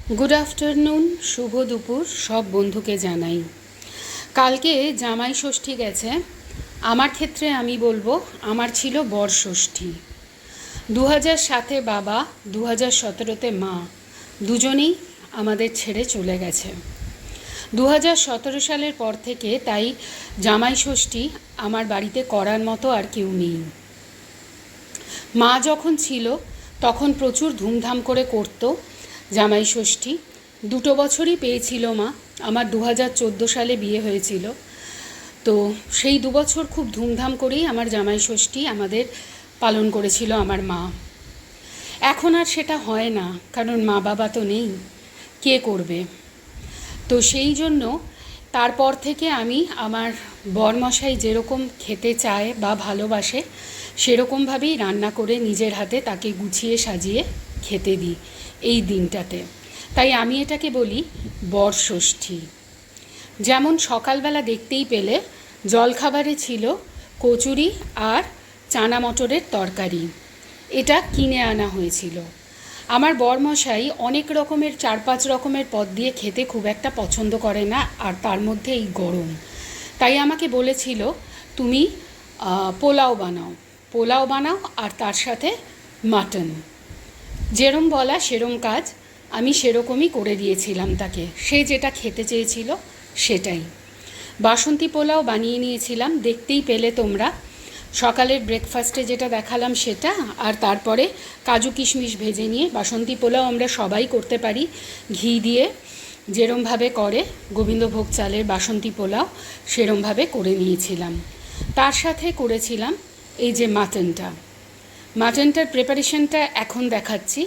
Good afternoon, শুভ দুপুর সব বন্ধুকে জানাই। কালকে জামাই ষষ্ঠী গেছে। আমার ক্ষেত্রে আমি বলবো আমার ছিল বর ষষ্ঠী। 2007-এ বাবা, 2017-তে মা, দুজনেই আমাদের ছেড়ে চলে গেছে। 2017 সালের পর থেকে তাই জামাই ষষ্ঠী আমার বাড়িতে করার মতো আর কেউ নেই। মা যখন ছিল তখন প্রচুর ধুমধাম করে করতো জামাই ষষ্ঠী। 2 বছরই পেয়েছিল মা। আমার 2014 সালে বিয়ে হয়েছিল, তো সেই 2 বছর খুব ধুমধাম করেই আমার জামাই ষষ্ঠী আমাদের পালন করেছিল আমার মা। এখন আর সেটা হয় না, কারণ মা বাবা তো নেই, কে করবে? তো সেই জন্য তারপর থেকে আমি আমার বরমশাই যেরকম খেতে চায় বা ভালোবাসে সেরকমভাবেই রান্না করে নিজের হাতে তাকে গুছিয়ে সাজিয়ে খেতে দিই এই দিনটাতে। তাই আমি এটাকে বলি বর ষষ্ঠী। যেমন সকালবেলা দেখতেই পেলে জলখাবারে ছিল কচুরি আর চানা মটরের তরকারি। এটা কিনে আনা হয়েছিল। আমার বরমশাই অনেক রকমের 4-5 রকমের পদ দিয়ে খেতে খুব একটা পছন্দ করে না, আর তার মধ্যে এই গরম। তাই আমাকে বলেছিল তুমি পোলাও বানাও আর তার সাথে মাটন। যেরম বলা সেরম কাজ, আমি সেরকমই করে দিয়েছিলাম তাকে। সে যেটা খেতে চেয়েছিল সেটাই। বাসন্তী পোলাও বানিয়ে নিয়েছিলাম, দেখতেই পেলে তোমরা। সকালের ব্রেকফাস্টে যেটা দেখালাম সেটা, আর তারপরে কাজু কিশমিশ ভেজে নিয়ে বাসন্তী পোলাও আমরা সবাই করতে পারি ঘি দিয়ে, যেরমভাবে করে গোবিন্দভোগ চালের বাসন্তী পোলাও সেরমভাবে করে নিয়েছিলাম। তার সাথে করেছিলাম এই যে মাটনটার প্রিপারেশনটা এখন দেখাচ্ছি।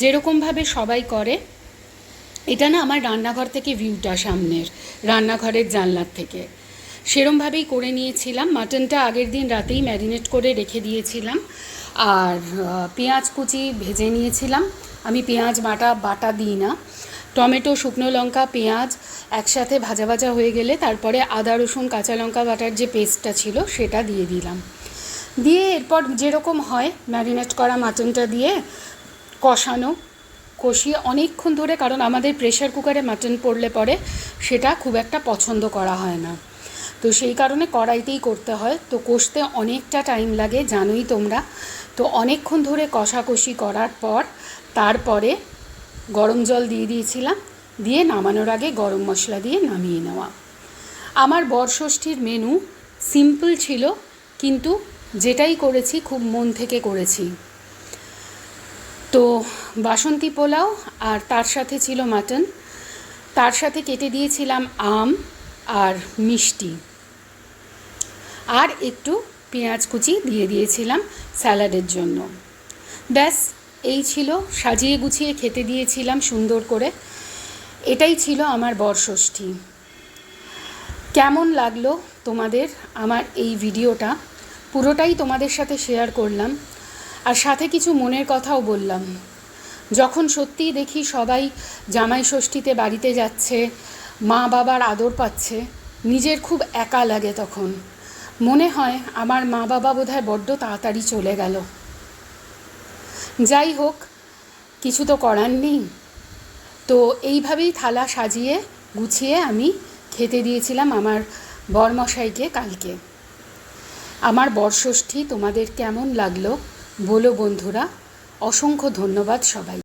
যেরকমভাবে সবাই করে, এটা না আমার রান্নাঘর থেকে ভিউটা, সামনের রান্নাঘরের জানলার থেকে, সেরমভাবেই করে নিয়েছিলাম। মাটনটা আগের দিন রাতেই ম্যারিনেট করে রেখে দিয়েছিলাম, আর পেঁয়াজ কুচি ভেজে নিয়েছিলাম। আমি পেঁয়াজ বাটা দিই না। টমেটো, শুকনো লঙ্কা, পেঁয়াজ একসাথে ভাজা হয়ে গেলে তারপরে আদা রসুন কাঁচা লঙ্কা বাটার যে পেস্টটা ছিল সেটা দিয়ে দিলাম। দিয়ে এরপর যেরকম হয় ম্যারিনেট করা মাটনটা দিয়ে কষিয়ে অনেকক্ষণ ধরে, কারণ আমাদের প্রেশার কুকারে মাটন পড়লে পরে সেটা খুব একটা পছন্দ করা হয় না, তো সেই কারণে কড়াইতেই করতে হয়। তো কষতে অনেকটা টাইম লাগে, জানোই তোমরা। তো অনেকক্ষণ ধরে কষাকষি করার পর তারপরে গরম জল দিয়ে দিয়েছিলাম, দিয়ে নামানোর আগে গরম মশলা দিয়ে নামিয়ে নেওয়া। আমার বরষষ্ঠীর মেনু সিম্পল ছিল, কিন্তু যেটাই করেছি খুব মন থেকে করেছি। তো বাসন্তী পোলাও আর তার সাথে ছিল মাটন, তার সাথে কেটে দিয়েছিলাম আম আর মিষ্টি, আর একটু পেঁয়াজ কুচি দিয়ে দিয়েছিলাম স্যালাডের জন্য। ব্যাস এই ছিল, সাজিয়ে গুছিয়ে খেতে দিয়েছিলাম সুন্দর করে। এটাই ছিল আমার বরষষ্ঠী। কেমন লাগলো তোমাদের আমার এই ভিডিওটা? পুরোটাই তোমাদের সাথে শেয়ার করলাম, আর সাথে কিছু মনের কথাও বললাম। যখন সত্যিই দেখি সবাই জামাই ষষ্ঠীতে বাড়িতে যাচ্ছে, মা বাবার আদর পাচ্ছে, নিজের খুব একা লাগে। তখন মনে হয় আমার মা বাবা বোধহয় বড্ড তাড়াতাড়ি চলে গেল। যাই হোক, কিছু তো করার নেই। তো এইভাবেই থালা সাজিয়ে গুছিয়ে আমি খেতে দিয়েছিলাম আমার বরমশাইকে কালকে। আমার বরষষ্ঠী তোমাদের কেমন লাগলো বলো বন্ধুরা। অসংখ্য ধন্যবাদ সবাই।